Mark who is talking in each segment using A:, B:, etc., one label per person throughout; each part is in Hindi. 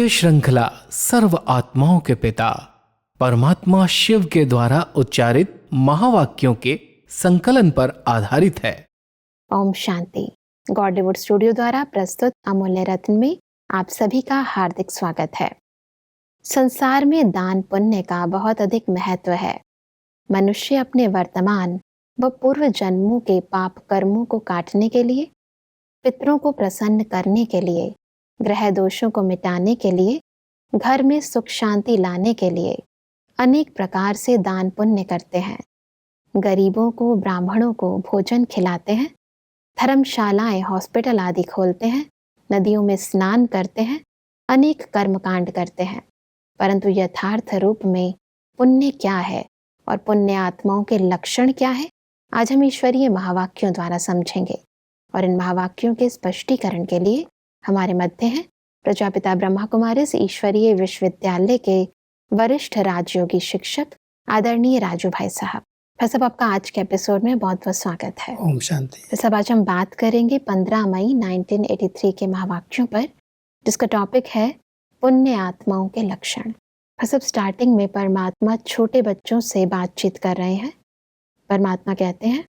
A: श्रृंखला सर्व आत्माओं के पिता परमात्मा शिव के द्वारा उच्चारित महावाक्यों के संकलन पर आधारित है।
B: Om Shanti. God devote studio द्वारा प्रस्तुत अमूल्य रत्न में आप सभी का हार्दिक स्वागत है। संसार में दान पुण्य का बहुत अधिक महत्व है। मनुष्य अपने वर्तमान व पूर्व जन्मों के पाप कर्मों को काटने के लिए, पितरों को प्रसन्न करने के लिए, ग्रह दोषों को मिटाने के लिए, घर में सुख शांति लाने के लिए अनेक प्रकार से दान पुण्य करते हैं। गरीबों को, ब्राह्मणों को भोजन खिलाते हैं, धर्मशालाएं, हॉस्पिटल आदि खोलते हैं, नदियों में स्नान करते हैं, अनेक कर्मकांड करते हैं। परंतु यथार्थ रूप में पुण्य क्या है और पुण्य आत्माओं के लक्षण क्या है, आज हम ईश्वरीय महावाक्यों द्वारा समझेंगे। और इन महावाक्यों के स्पष्टीकरण के लिए हमारे मध्य हैं प्रजापिता ब्रह्मा कुमारीज ईश्वरीय विश्वविद्यालय के वरिष्ठ राजयोगी शिक्षक आदरणीय राजू भाई साहब। फिर सब आपका आज के एपिसोड में बहुत बहुत स्वागत है।
C: ओम शांति।
B: फिर सब आज हम बात करेंगे 15 मई 1983 के महावाक्यों पर, जिसका टॉपिक है पुण्य आत्माओं के लक्षण। फिर सब स्टार्टिंग में परमात्मा छोटे बच्चों से बातचीत कर रहे हैं। परमात्मा कहते हैं,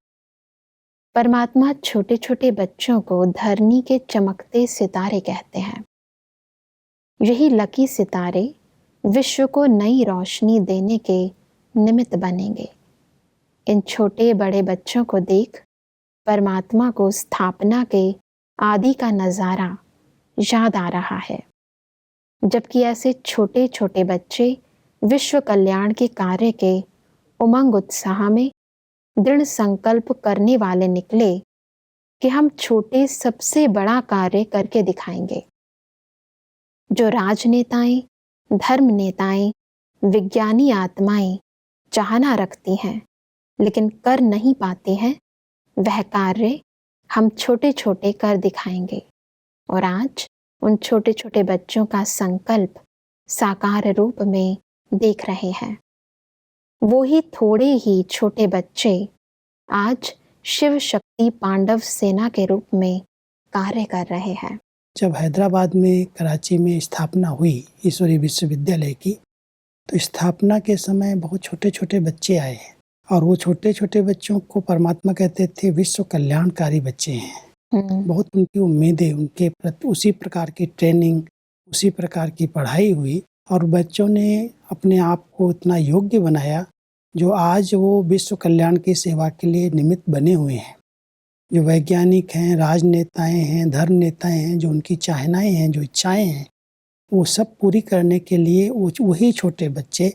B: परमात्मा छोटे छोटे बच्चों को धरनी के चमकते सितारे कहते हैं। यही लकी सितारे विश्व को नई रोशनी देने के निमित्त बनेंगे। इन छोटे बड़े बच्चों को देख परमात्मा को स्थापना के आदि का नज़ारा याद आ रहा है। जबकि ऐसे छोटे छोटे बच्चे विश्व कल्याण के कार्य के उमंग उत्साह में दृढ़ संकल्प करने वाले निकले कि हम छोटे सबसे बड़ा कार्य करके दिखाएंगे। जो राजनेताएं, धर्म नेताएं, विज्ञानी आत्माएं चाहना रखती हैं लेकिन कर नहीं पाते हैं, वह कार्य हम छोटे छोटे कर दिखाएंगे। और आज उन छोटे छोटे बच्चों का संकल्प साकार रूप में देख रहे हैं। वो ही थोड़े ही छोटे बच्चे आज शिव शक्ति पांडव सेना के रूप में कार्य कर रहे हैं।
C: जब हैदराबाद में, कराची में स्थापना हुई ईश्वरीय विश्वविद्यालय की, तो स्थापना के समय बहुत छोटे छोटे बच्चे आए और वो छोटे छोटे बच्चों को परमात्मा कहते थे विश्व कल्याणकारी बच्चे हैं। बहुत उनकी उम्मीदें, उनके प्रति उसी प्रकार की ट्रेनिंग, उसी प्रकार की पढ़ाई हुई और बच्चों ने अपने आप को इतना योग्य बनाया जो आज वो विश्व कल्याण की सेवा के लिए निमित्त बने हुए हैं। जो वैज्ञानिक हैं, राजनेताएं हैं, धर्म नेताएं हैं, जो उनकी चाहनाएं हैं, जो इच्छाएं हैं, वो सब पूरी करने के लिए वही छोटे बच्चे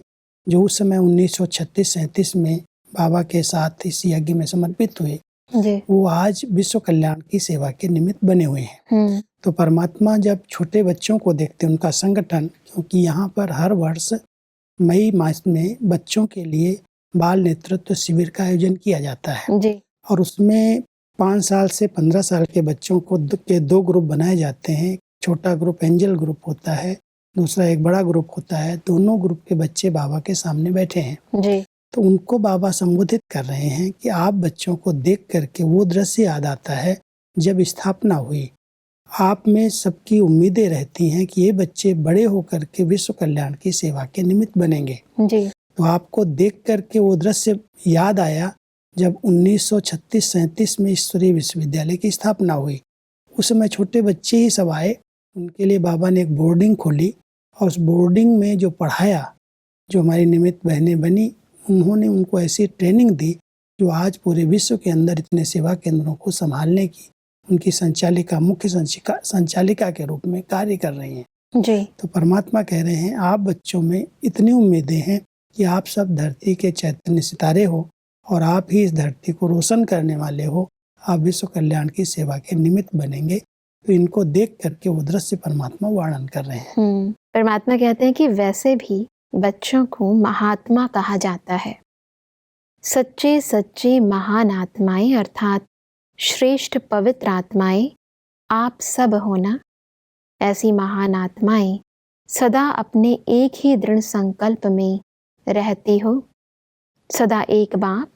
C: जो उस समय 1936-37 में बाबा के साथ इस यज्ञ में समर्पित हुए, वो आज विश्व कल्याण की सेवा के निमित्त बने हुए हैं। तो परमात्मा जब छोटे बच्चों को देखते, उनका संगठन, क्योंकि यहाँ पर हर वर्ष मई मास में बच्चों के लिए बाल नेतृत्व शिविर का आयोजन किया जाता है जी। और उसमें 5 साल से 15 साल के बच्चों को के 2 ग्रुप बनाए जाते हैं। छोटा ग्रुप एंजल ग्रुप होता है, दूसरा एक बड़ा ग्रुप होता है। दोनों ग्रुप के बच्चे बाबा के सामने बैठे हैं जी। तो उनको बाबा संबोधित कर रहे हैं कि आप बच्चों को देख करके वो दृश्य याद आता है जब स्थापना हुई। आप में सबकी उम्मीदें रहती हैं कि ये बच्चे बड़े होकर के विश्व कल्याण की सेवा के निमित्त बनेंगे जी। तो आपको देख करके वो दृश्य याद आया जब 1936-37 में ईश्वरीय विश्वविद्यालय की स्थापना हुई। उस समय छोटे बच्चे ही सब आए। उनके लिए बाबा ने एक बोर्डिंग खोली और उस बोर्डिंग में जो पढ़ाया, जो हमारी निमित्त बहनें बनी, उन्होंने उनको ऐसी ट्रेनिंग दी जो आज पूरे विश्व के अंदर इतने सेवा केंद्रों को संभालने की उनकी संचालिका, मुख्य संचालिका के रूप में कार्य कर रही हैं जी। तो परमात्मा कह रहे हैं आप बच्चों में इतनी उम्मीदें हैं कि आप सब धरती के चैतन्य सितारे हो और आप ही इस धरती को रोशन करने वाले हो। आप विश्व कल्याण की सेवा के निमित्त बनेंगे। तो इनको देख करके वो दृश्य परमात्मा वर्णन कर रहे हैं।
B: परमात्मा कहते हैं कि वैसे भी बच्चों को महात्मा कहा जाता है। सच्चे सच्चे महान आत्माएं अर्थात श्रेष्ठ पवित्र आत्माएं आप सब होना। ऐसी महान आत्माएं सदा अपने एक ही दृढ़ संकल्प में रहती हो, सदा एक बाप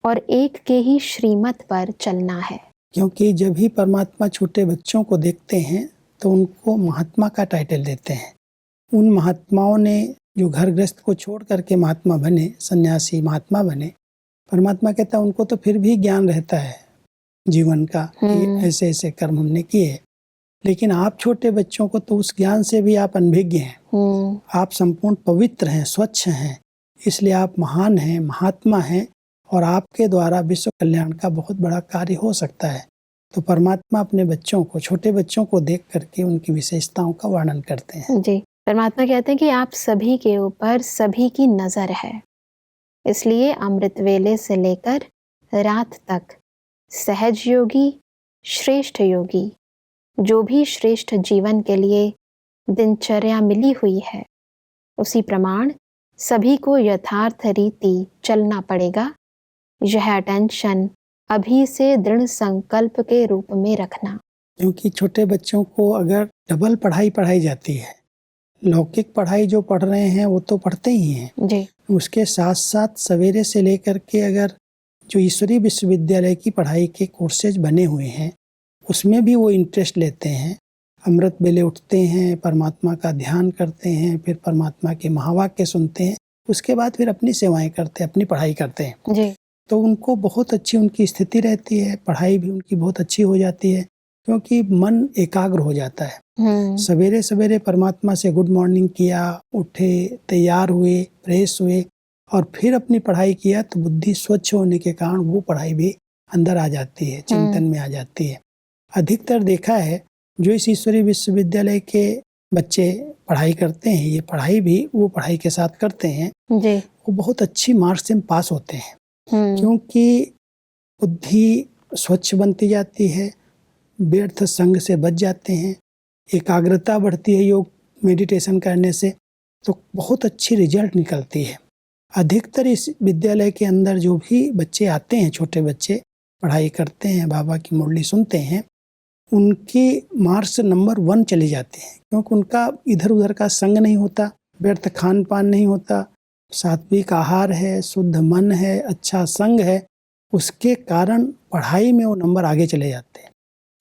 B: और एक के ही श्रीमत पर चलना है।
C: क्योंकि जब भी परमात्मा छोटे बच्चों को देखते हैं तो उनको महात्मा का टाइटल देते हैं। उन महात्माओं ने जो घर गृहस्थ को छोड़ करके महात्मा बने, सन्यासी महात्मा बने, परमात्मा कहता है उनको तो फिर भी ज्ञान रहता है जीवन का कि ऐसे ऐसे कर्म हमने किए, लेकिन आप छोटे बच्चों को तो उस ज्ञान से भी आप अनभिज्ञ हैं। आप संपूर्ण पवित्र हैं, स्वच्छ हैं, इसलिए आप महान हैं, महात्मा हैं और आपके द्वारा विश्व कल्याण का बहुत बड़ा कार्य हो सकता है। तो परमात्मा अपने बच्चों को, छोटे बच्चों को देख करके उनकी विशेषताओं का वर्णन करते हैं।
B: जी, परमात्मा कहते हैं कि आप सभी के ऊपर सभी की नजर है, इसलिए अमृत वेले से लेकर रात तक सहज योगी, श्रेष्ठ योगी, जो भी श्रेष्ठ जीवन के लिए दिनचर्या मिली हुई है, उसी प्रमाण सभी को यथार्थ रीति चलना पड़ेगा। यह अटेंशन अभी से दृढ़ संकल्प के रूप में रखना।
C: क्योंकि छोटे बच्चों को अगर डबल पढ़ाई पढ़ाई जाती है, लौकिक पढ़ाई जो पढ़ रहे हैं वो तो पढ़ते ही हैं
B: जी,
C: उसके साथ साथ सवेरे से लेकर के अगर जो ईश्वरीय विश्वविद्यालय की पढ़ाई के कोर्सेज बने हुए हैं उसमें भी वो इंटरेस्ट लेते हैं। अमृत वेले उठते हैं, परमात्मा का ध्यान करते हैं, फिर परमात्मा के महावाक्य सुनते हैं, उसके बाद फिर अपनी सेवाएं करते हैं, अपनी पढ़ाई करते हैं।
B: जी,
C: तो उनको बहुत अच्छी उनकी स्थिति रहती है, पढ़ाई भी उनकी बहुत अच्छी हो जाती है क्योंकि मन एकाग्र हो जाता है। सवेरे सवेरे परमात्मा से गुड मॉर्निंग किया, उठे, तैयार हुए, फ्रेश हुए और फिर अपनी पढ़ाई किया तो बुद्धि स्वच्छ होने के कारण वो पढ़ाई भी अंदर आ जाती है, चिंतन में आ जाती है। अधिकतर देखा है जो इस ईश्वरीय विश्वविद्यालय के बच्चे पढ़ाई करते हैं, ये पढ़ाई भी वो पढ़ाई के साथ करते हैं
B: जी,
C: वो बहुत अच्छी मार्क्स से पास होते हैं क्योंकि बुद्धि स्वच्छ बनती जाती है, व्यर्थ संग से बच जाते हैं, एकाग्रता बढ़ती है योग मेडिटेशन करने से, तो बहुत अच्छी रिजल्ट निकलती है। अधिकतर इस विद्यालय के अंदर जो भी बच्चे आते हैं, छोटे बच्चे पढ़ाई करते हैं, बाबा की मुरली सुनते हैं, उनके मार्क्स नंबर 1 चले जाते हैं क्योंकि उनका इधर उधर का संग नहीं होता, व्यर्थ खान पान नहीं होता, सात्विक आहार है, शुद्ध मन है, अच्छा संग है, उसके कारण पढ़ाई में वो नंबर आगे चले जाते हैं।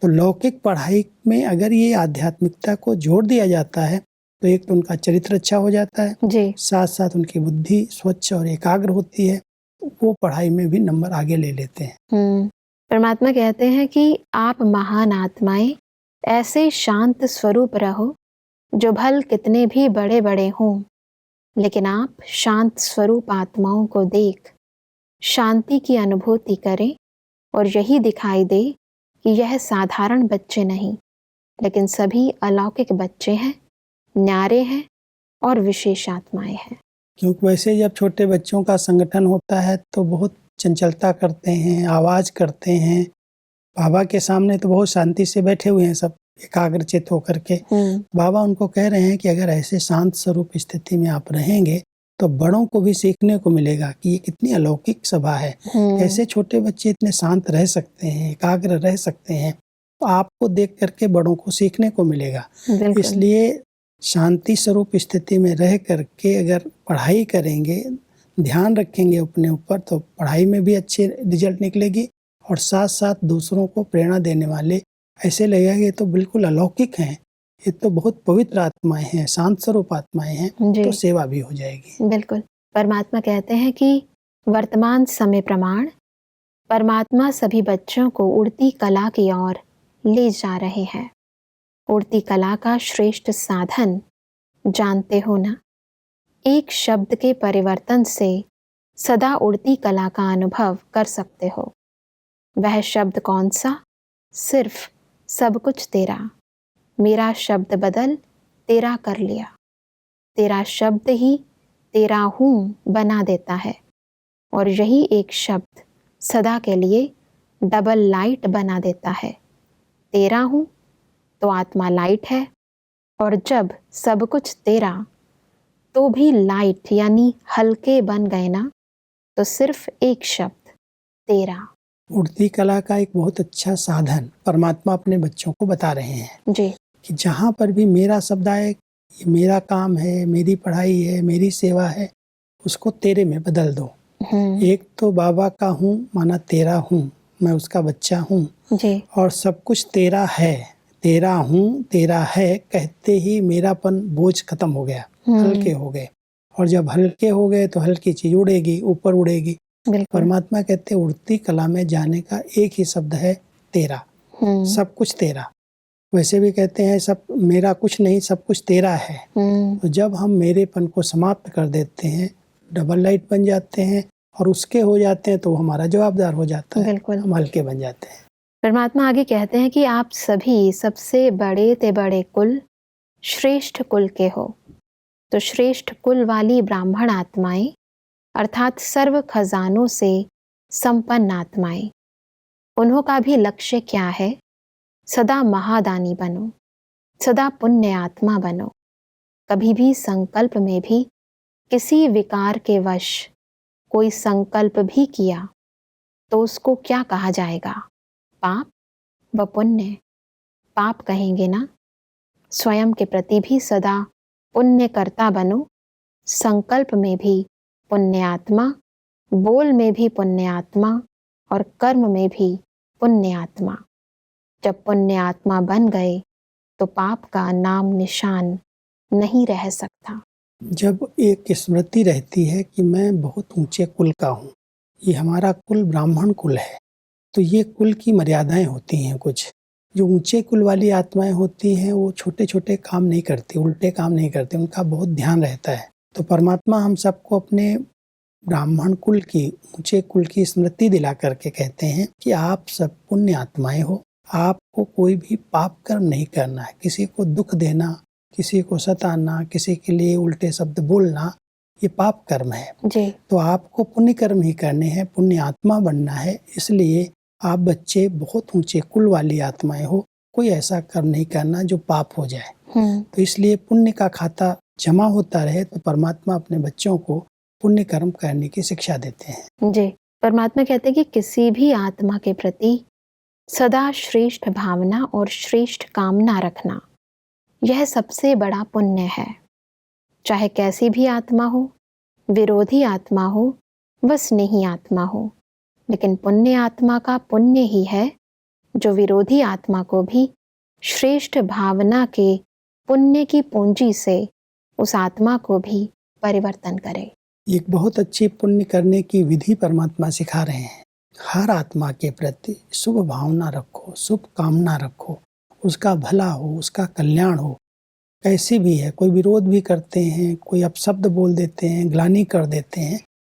C: तो लौकिक पढ़ाई में अगर ये आध्यात्मिकता को जोड़ दिया जाता है तो एक तो उनका चरित्र अच्छा हो जाता है
B: जी,
C: साथ साथ उनकी बुद्धि स्वच्छ और एकाग्र होती है, वो पढ़ाई में भी नंबर आगे ले लेते हैं।
B: परमात्मा कहते हैं कि आप महान आत्माएं ऐसे शांत स्वरूप रहो जो भल कितने भी बड़े बड़े हों, लेकिन आप शांत स्वरूप आत्माओं को देख शांति की अनुभूति करें और यही दिखाई दे कि यह साधारण बच्चे नहीं लेकिन सभी अलौकिक बच्चे हैं, न्यारे हैं और विशेष आत्माएं हैं।
C: क्योंकि वैसे जब छोटे बच्चों का संगठन होता है तो बहुत चंचलता करते हैं, आवाज करते हैं, बाबा के सामने तो बहुत शांति से बैठे हुए हैं सब एकाग्रचित होकर के। बाबा उनको कह रहे हैं कि अगर ऐसे शांत स्वरूप स्थिति में आप रहेंगे तो बड़ों को भी सीखने को मिलेगा कि ये कितनी अलौकिक सभा है, कैसे छोटे बच्चे इतने शांत रह सकते हैं, एकाग्र रह सकते हैं, तो आपको देख करके बड़ों को सीखने को मिलेगा। इसलिए शांति स्वरूप स्थिति में रह करके अगर पढ़ाई करेंगे, ध्यान रखेंगे अपने ऊपर, तो पढ़ाई में भी अच्छे रिजल्ट निकलेगी और साथ साथ दूसरों को प्रेरणा देने वाले ऐसे लगेगा ये तो बिल्कुल अलौकिक हैं, ये तो बहुत पवित्र आत्माएं हैं, शांत स्वरूप आत्माएं हैं, तो सेवा भी हो जाएगी।
B: बिल्कुल। परमात्मा कहते हैं कि वर्तमान समय प्रमाण परमात्मा सभी बच्चों को उड़ती कला की ओर ले जा रहे हैं। उड़ती कला का श्रेष्ठ साधन जानते हो ना? एक शब्द के परिवर्तन से सदा उड़ती कला का अनुभव कर सकते हो। वह शब्द कौन सा? सिर्फ सब कुछ तेरा। मेरा शब्द बदल तेरा कर लिया। तेरा शब्द ही तेरा हूँ बना देता है और यही एक शब्द सदा के लिए डबल लाइट बना देता है। तेरा हूँ तो आत्मा लाइट है और जब सब कुछ तेरा तो भी लाइट यानी हल्के बन गए ना, तो सिर्फ एक शब्द तेरा।
C: उड़ती कला का एक बहुत अच्छा साधन परमात्मा अपने बच्चों को बता रहे हैं
B: जी,
C: कि जहाँ पर भी मेरा शब्द आए, ये मेरा काम है, मेरी पढ़ाई है, मेरी सेवा है, उसको तेरे में बदल दो। एक तो बाबा का हूँ माना तेरा हूँ, मैं उसका बच्चा हूँ
B: जी,
C: और सब कुछ तेरा है, तेरा हूँ, तेरा है कहते ही मेरापन बोझ खत्म हो गया, हल्के हो गए। और जब हल्के हो गए तो हल्की चीज उड़ेगी, ऊपर उड़ेगी।
B: बिल्कुल।
C: परमात्मा कहते उड़ती कला में जाने का एक ही शब्द है तेरा, सब कुछ तेरा। वैसे भी कहते हैं सब मेरा कुछ नहीं, सब कुछ तेरा है। तो जब हम मेरेपन को समाप्त कर देते हैं, डबल लाइट बन जाते हैं और उसके हो जाते हैं, तो वो हमारा जवाबदार हो जाता है,
B: बिल्कुल।
C: हम हल्के बन जाते हैं।
B: परमात्मा आगे कहते हैं कि आप सभी सबसे बड़े ते बड़े कुल, श्रेष्ठ कुल के हो। तो श्रेष्ठ कुल वाली ब्राह्मण आत्माएं अर्थात सर्व खजानों से संपन्न आत्माएं, उन्हों का भी लक्ष्य क्या है? सदा महादानी बनो, सदा पुण्य आत्मा बनो। कभी भी संकल्प में भी किसी विकार के वश कोई संकल्प भी किया तो उसको क्या कहा जाएगा? पाप व पुण्य। पाप कहेंगे ना? स्वयं के प्रति भी सदा पुण्य करता बनो, संकल्प में भी पुण्य आत्मा, बोल में भी पुण्य आत्मा और कर्म में भी पुण्य आत्मा। जब पुण्य आत्मा बन गए तो पाप का नाम निशान नहीं रह सकता।
C: जब एक स्मृति रहती है कि मैं बहुत ऊंचे कुल का हूँ, ये हमारा कुल ब्राह्मण कुल है, तो ये कुल की मर्यादाएं होती हैं कुछ। जो ऊंचे कुल वाली आत्माएं होती हैं वो छोटे छोटे काम नहीं करती, उल्टे काम नहीं करती, उनका बहुत ध्यान रहता है। तो परमात्मा हम सबको अपने ब्राह्मण कुल की, ऊंचे कुल की स्मृति दिला करके कहते हैं कि आप सब पुण्य आत्माएं हो, आपको कोई भी पाप कर्म नहीं करना है। किसी को दुख देना, किसी को सताना, किसी के लिए उल्टे शब्द बोलना, ये पाप कर्म है
B: जी।
C: तो आपको पुण्य कर्म ही करने हैं, पुण्य आत्मा बनना है। इसलिए आप बच्चे बहुत ऊंचे कुल वाली आत्माएं हो, कोई ऐसा कर्म नहीं करना जो पाप हो जाए। तो इसलिए पुण्य का खाता जमा होता रहे, तो परमात्मा अपने बच्चों को पुण्य कर्म करने की शिक्षा देते हैं।
B: जी। परमात्मा कहते हैं कि किसी भी आत्मा के प्रति सदा श्रेष्ठ भावना और श्रेष्ठ कामना रखना, यह सबसे बड़ा पुण्य है। चाहे कैसी भी आत्मा हो, विरोधी आत्मा हो व स्नेही आत्मा हो, लेकिन पुण्य आत्मा का पुण्य ही है जो विरोधी आत्मा को भी श्रेष्ठ भावना के पुण्य की पूंजी से उस आत्मा को भी परिवर्तन करे।
C: एक बहुत अच्छी पुण्य करने की विधि परमात्मा सिखा रहे हैं। हर आत्मा के प्रति शुभ भावना रखो, शुभ कामना रखो, उसका भला हो, उसका कल्याण हो। कैसी भी है, कोई विरोध भी करते हैं, कोई अपशब्द बोल देते हैं, ग्लानि कर देते हैं,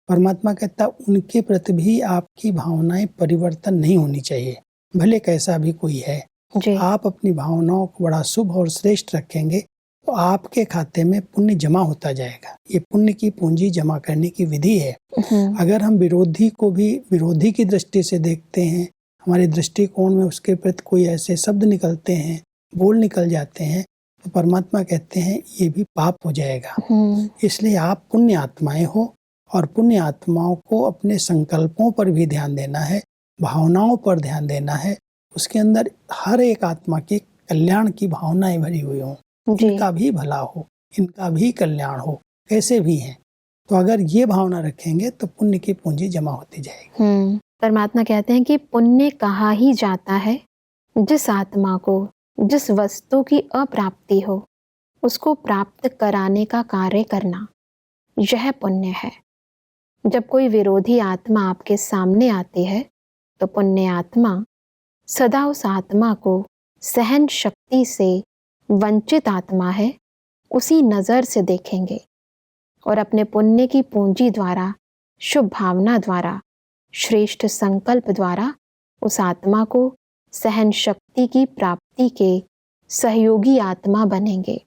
C: परमात्मा कहता उनके प्रति भी आपकी भावनाएं परिवर्तन नहीं होनी चाहिए, भले कैसा भी कोई है।
B: जी।
C: आप अपनी भावनाओं को बड़ा शुभ और श्रेष्ठ रखेंगे तो आपके खाते में पुण्य जमा होता जाएगा। ये पुण्य की पूंजी जमा करने की विधि है। अगर हम विरोधी को भी विरोधी की दृष्टि से देखते हैं, हमारे दृष्टिकोण में उसके प्रति कोई ऐसे शब्द निकलते हैं, बोल निकल जाते हैं, तो परमात्मा कहते हैं ये भी पाप हो जाएगा। इसलिए आप पुण्य आत्माएं हो और पुण्य आत्माओं को अपने संकल्पों पर भी ध्यान देना है, भावनाओं पर ध्यान देना है। उसके अंदर हर एक आत्मा के कल्याण की भावनाएं भरी हुई हों, इनका भी भला हो, इनका भी कल्याण हो, कैसे भी हैं। तो अगर ये भावना रखेंगे तो पुण्य की पूंजी जमा होती जाएगी।
B: परमात्मा कहते हैं कि पुण्य कहा ही जाता है जिस आत्मा को जिस वस्तु की अप्राप्ति हो उसको प्राप्त कराने का कार्य करना, यह पुण्य है। जब कोई विरोधी आत्मा आपके सामने आती है तो पुण्य आत्मा सदा उस आत्मा को सहन शक्ति से वंचित आत्मा है उसी नज़र से देखेंगे और अपने पुण्य की पूंजी द्वारा, शुभ भावना द्वारा, श्रेष्ठ संकल्प द्वारा उस आत्मा को सहन शक्ति की प्राप्ति के सहयोगी आत्मा बनेंगे।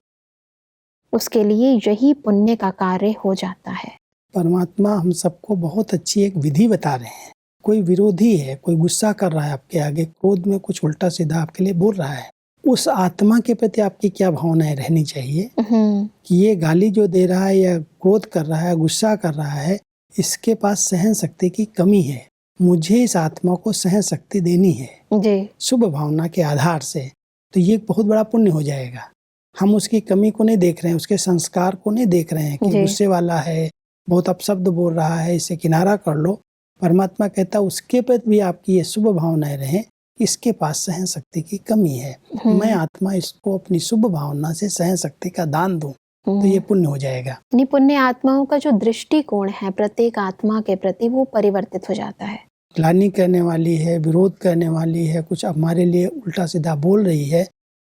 B: उसके लिए यही पुण्य का कार्य हो जाता है।
C: परमात्मा हम सबको बहुत अच्छी एक विधि बता रहे हैं। कोई विरोधी है, कोई गुस्सा कर रहा है आपके आगे, क्रोध में कुछ उल्टा सीधा आपके लिए बोल रहा है, उस आत्मा के प्रति आपकी क्या भावनाएं रहनी चाहिए कि ये गाली जो दे रहा है या क्रोध कर रहा है, गुस्सा कर रहा है, इसके पास सहन शक्ति की कमी है, मुझे इस आत्मा को सहन शक्ति देनी है
B: जी।
C: शुभ भावना के आधार से। तो ये बहुत बड़ा पुण्य हो जाएगा। हम उसकी कमी को नहीं देख रहे हैं, उसके संस्कार को नहीं देख रहे हैं कि गुस्से वाला है, बहुत अपशब्द बोल रहा है, इसे किनारा कर लो। परमात्मा कहता उसके प्रति भी आपकी ये शुभ भावनाएं रहें इसके पास सहन शक्ति की कमी है, मैं आत्मा इसको अपनी शुभ भावना से सहन शक्ति का दान दूं तो ये पुण्य हो जाएगा।
B: यानी पुण्य आत्माओं का जो दृष्टिकोण है प्रत्येक आत्मा के प्रति वो परिवर्तित हो जाता है।
C: ग्लानि करने वाली है, विरोध करने वाली है, कुछ हमारे लिए उल्टा सीधा बोल रही है,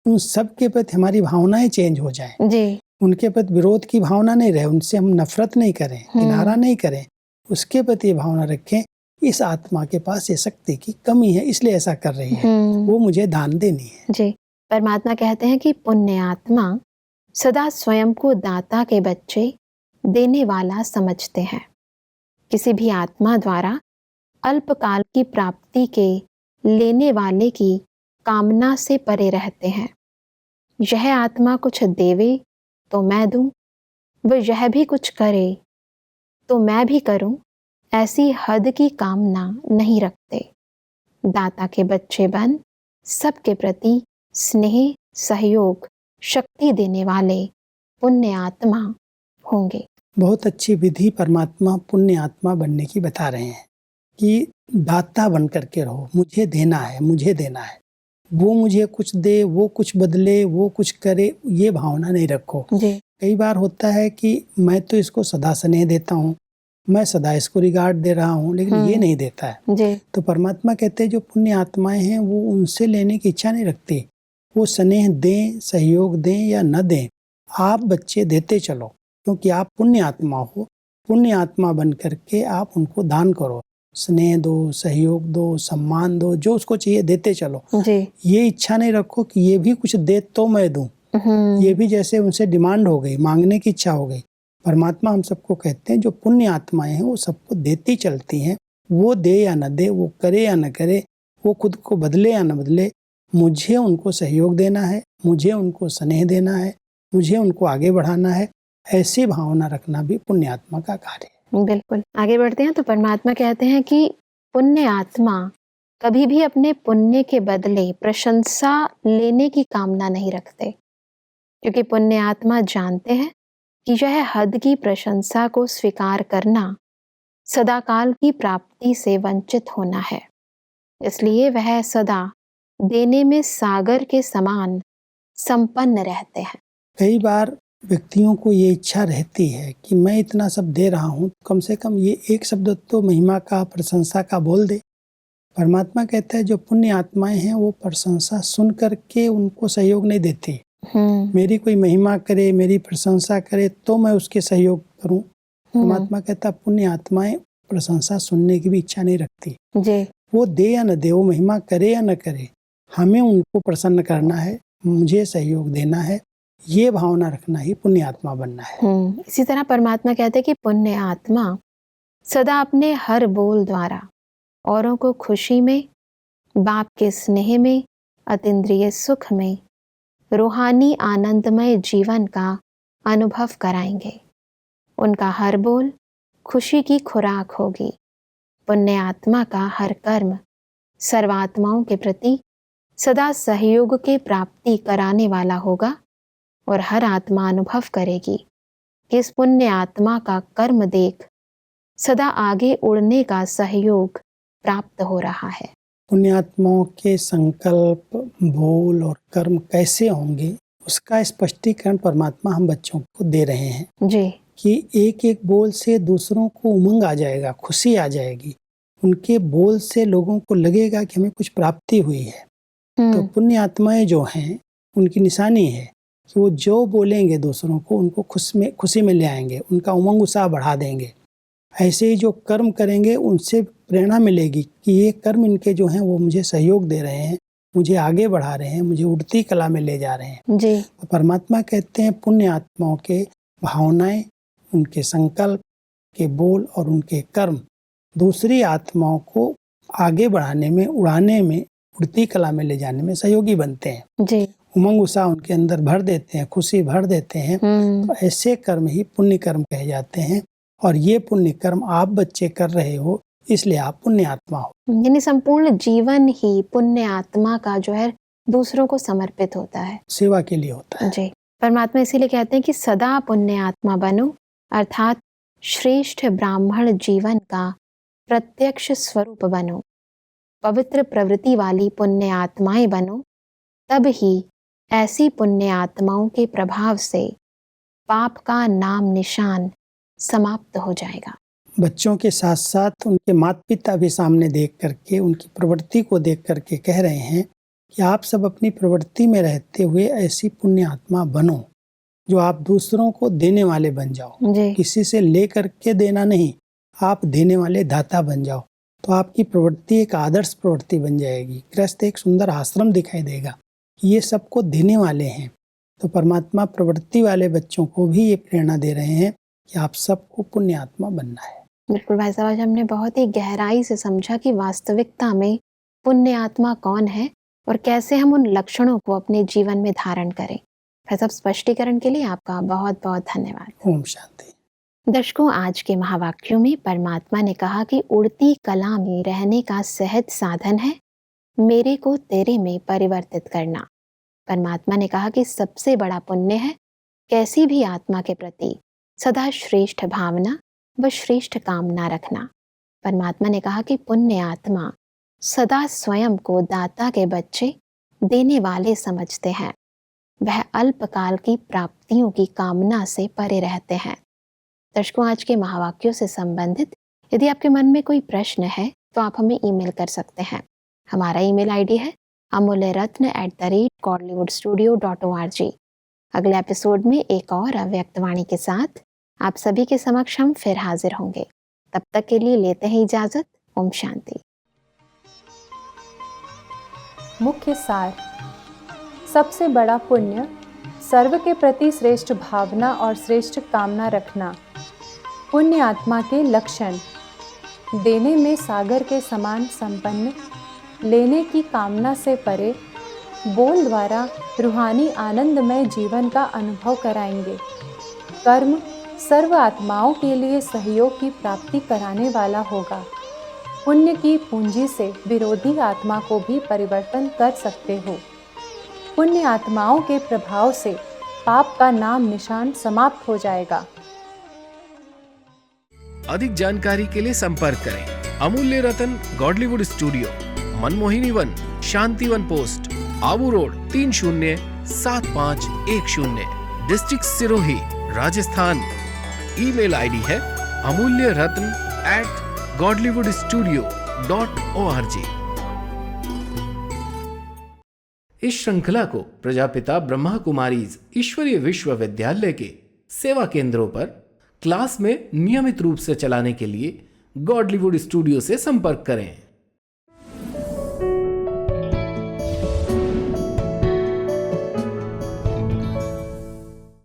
C: उन सब के प्रति हमारी भावनाएं चेंज हो जाएं।
B: जी।
C: उनके प्रति विरोध की भावना नहीं रहे, उनसे हम नफरत नहीं करें, किनारा नहीं करें, उसके प्रति भावना रखें, इस आत्मा के पास ये शक्ति की कमी है इसलिए ऐसा कर रही है, वो मुझे दान देनी है।
B: जी। परमात्मा कहते हैं कि पुण्य आत्मा सदा स्वयं को दाता के बच्चे देने वाला समझते हैं। किसी भी आत्मा द्वारा अल्पकाल की प्राप्ति के लेने वाले की कामना से परे रहते हैं। यह आत्मा कुछ देवे तो मैं दूं, वह यह भी कुछ करे तो मैं भी करूं, ऐसी हद की कामना नहीं रखते। दाता के बच्चे बन सबके प्रति स्नेह सहयोग शक्ति देने वाले पुण्य आत्मा होंगे।
C: बहुत अच्छी विधि परमात्मा पुण्य आत्मा बनने की बता रहे हैं कि दाता बन करके रहो, मुझे देना है, मुझे देना है, वो मुझे कुछ दे, वो कुछ बदले, वो कुछ करे, ये भावना नहीं रखो।
B: जी।
C: कई बार होता है कि मैं तो इसको सदा स्नेह देता हूँ, मैं सदा इसको रिगार्ड दे रहा हूँ, लेकिन ये नहीं देता है।
B: जी।
C: तो परमात्मा कहते हैं जो पुण्य आत्माएं हैं वो उनसे लेने की इच्छा नहीं रखती, वो स्नेह दें, सहयोग दें या न दें, आप बच्चे देते चलो, क्योंकि आप पुण्य आत्मा हो। पुण्य आत्मा बन करके आप उनको दान करो, स्नेह दो, सहयोग दो, सम्मान दो, जो उसको चाहिए देते चलो।
B: जी।
C: ये इच्छा नहीं रखो कि ये भी कुछ दे तो मैं दूं, ये भी जैसे उनसे डिमांड हो गई, मांगने की इच्छा हो गई। परमात्मा हम सबको कहते हैं जो पुण्य आत्माएं हैं वो सबको देती चलती हैं, वो दे या न दे, वो करे या न करे, वो खुद को बदले या न बदले, मुझे उनको सहयोग देना है, मुझे उनको स्नेह देना है, मुझे उनको आगे बढ़ाना है। ऐसी भावना रखना भी पुण्य आत्मा का कार्य है।
B: बिल्कुल। आगे बढ़ते हैं तो परमात्मा कहते हैं कि पुण्य आत्मा कभी भी अपने पुण्य के बदले प्रशंसा लेने की कामना नहीं रखते, क्योंकि पुण्य आत्मा जानते हैं कि यह हद की प्रशंसा को स्वीकार करना सदाकाल की प्राप्ति से वंचित होना है। इसलिए वह सदा देने में सागर के समान संपन्न रहते हैं।
C: कई बार व्यक्तियों को ये इच्छा रहती है कि मैं इतना सब दे रहा हूँ, कम से कम ये एक शब्द तो महिमा का, प्रशंसा का बोल दे। परमात्मा कहता है जो पुण्य आत्माएं हैं वो प्रशंसा सुन करके उनको सहयोग नहीं देती। मेरी कोई महिमा करे, मेरी प्रशंसा करे तो मैं उसके सहयोग करूं। परमात्मा कहता पुण्य आत्माएं प्रशंसा सुनने की भी इच्छा नहीं रखती।
B: जी।
C: वो दे या न दे, वो महिमा करे या न करे, हमें उनको प्रसन्न करना है, मुझे सहयोग देना है, ये भावना रखना ही पुण्य आत्मा बनना है।
B: इसी तरह परमात्मा कहते हैं कि पुण्य आत्मा सदा अपने हर बोल द्वारा औरों को खुशी में, बाप के स्नेह में, अतीन्द्रिय सुख में, रूहानी आनंदमय जीवन का अनुभव कराएंगे। उनका हर बोल खुशी की खुराक होगी। पुण्य आत्मा का हर कर्म सर्वात्माओं के प्रति सदा सहयोग के प्राप्ति कराने वाला होगा और हर आत्मा अनुभव करेगी कि इस पुण्य आत्मा का कर्म देख सदा आगे उड़ने का सहयोग प्राप्त हो रहा है।
C: पुण्यात्माओं के संकल्प, बोल और कर्म कैसे होंगे उसका स्पष्टीकरण परमात्मा हम बच्चों को दे रहे हैं।
B: जी।
C: कि एक एक बोल से दूसरों को उमंग आ जाएगा, खुशी आ जाएगी, उनके बोल से लोगों को लगेगा कि हमें कुछ प्राप्ति हुई है। तो पुण्य आत्माएं जो हैं उनकी निशानी है कि वो जो बोलेंगे दूसरों को उनको खुशी में ले आएंगे, उनका उमंग उत्साह बढ़ा देंगे। ऐसे ही जो कर्म करेंगे उनसे प्रेरणा मिलेगी कि ये कर्म इनके जो हैं वो मुझे सहयोग दे रहे हैं, मुझे आगे बढ़ा रहे हैं, मुझे उड़ती कला में ले जा रहे हैं।
B: जी।
C: तो परमात्मा कहते हैं पुण्य आत्माओं के भावनाएं, उनके संकल्प के बोल और उनके कर्म दूसरी आत्माओं को आगे बढ़ाने में, उड़ाने में, उड़ती कला में ले जाने में सहयोगी बनते हैं।
B: जी।
C: उमंग उत्साह उनके अंदर भर देते हैं, खुशी भर देते हैं। तो ऐसे कर्म ही पुण्य कर्म कहे जाते हैं और ये पुण्य कर्म आप बच्चे कर रहे हो, इसलिए आप पुण्य आत्मा हो।
B: यानी संपूर्ण जीवन ही पुण्य आत्मा का जो है दूसरों को समर्पित होता है,
C: सेवा के लिए होता है।
B: जी। परमात्मा इसीलिए कहते हैं कि सदा पुण्य आत्मा बनो, अर्थात श्रेष्ठ ब्राह्मण जीवन का प्रत्यक्ष स्वरूप बनो। पवित्र प्रवृत्ति वाली पुण्य आत्माएं बनो, तब ही ऐसी पुण्य आत्माओं के प्रभाव से पाप का नाम निशान समाप्त हो जाएगा।
C: बच्चों के साथ साथ उनके माता पिता भी सामने देख करके, उनकी प्रवृत्ति को देख करके कह रहे हैं कि आप सब अपनी प्रवृत्ति में रहते हुए ऐसी पुण्य आत्मा बनो जो आप दूसरों को देने वाले बन जाओ। किसी से ले करके देना नहीं, आप देने वाले दाता बन जाओ, तो आपकी प्रवृत्ति एक आदर्श प्रवृत्ति बन जाएगी। गृहस्थ एक सुंदर आश्रम दिखाई देगा कि ये सबको देने वाले हैं। तो परमात्मा प्रवृत्ति वाले बच्चों को भी ये प्रेरणा दे रहे हैं कि आप सबको पुण्य आत्मा बनना है।
B: बिल्कुल भाई साहब, आज हमने बहुत ही गहराई से समझा कि वास्तविकता में पुण्य आत्मा कौन है और कैसे हम उन लक्षणों को अपने जीवन में धारण करें। भाई साहब, स्पष्टीकरण के लिए आपका बहुत बहुत धन्यवाद।
C: ओम शांति।
B: दर्शकों, आज के महावाक्यों में परमात्मा ने कहा कि उड़ती कला में रहने का सहज साधन है मेरे को तेरे में परिवर्तित करना। परमात्मा ने कहा कि सबसे बड़ा पुण्य है कैसी भी आत्मा के प्रति सदा श्रेष्ठ भावना व श्रेष्ठ कामना रखना। परमात्मा ने कहा कि पुण्य आत्मा सदा स्वयं को दाता के बच्चे देने वाले समझते हैं। वह अल्पकाल की प्राप्तियों की कामना से परे रहते हैं। दर्शकों, आज के महावाक्यों से संबंधित यदि आपके मन में कोई प्रश्न है तो आप हमें ईमेल कर सकते हैं। हमारा ईमेल आईडी है amulyaratna@godlywoodstudio.org। अगले एपिसोड में एक और अव्यक्त वाणी के साथ आप सभी के समक्ष हम फिर हाजिर होंगे। तब तक के लिए लेते हैं इजाजत। ओम शांति।
D: मुख्य सार। सबसे बड़ा पुण्य सर्व के प्रति श्रेष्ठ भावना और श्रेष्ठ कामना रखना। पुण्य आत्मा के लक्षण: देने में सागर के समान संपन्न, लेने की कामना से परे, बोल द्वारा रूहानी आनंदमय जीवन का अनुभव कराएंगे। कर्म सर्व आत्माओं के लिए सहयोग की प्राप्ति कराने वाला होगा। पुण्य की पूंजी से विरोधी आत्मा को भी परिवर्तन कर सकते हो। पुण्य आत्माओं के प्रभाव से पाप का नाम निशान समाप्त हो जाएगा।
A: अधिक जानकारी के लिए संपर्क करें Amulya Ratan Godlywood studio, Manmohini Van, Shantivan post, Abu road 307510, district Sirohi, Rajasthan. Email ID है amulyaratn@godlywoodstudio.org। इस श्रृंखला को प्रजापिता ब्रह्मा कुमारीज ईश्वरीय विश्वविद्यालय के सेवा केंद्रों पर क्लास में नियमित रूप से चलाने के लिए गॉडलीवुड स्टूडियो से संपर्क करें।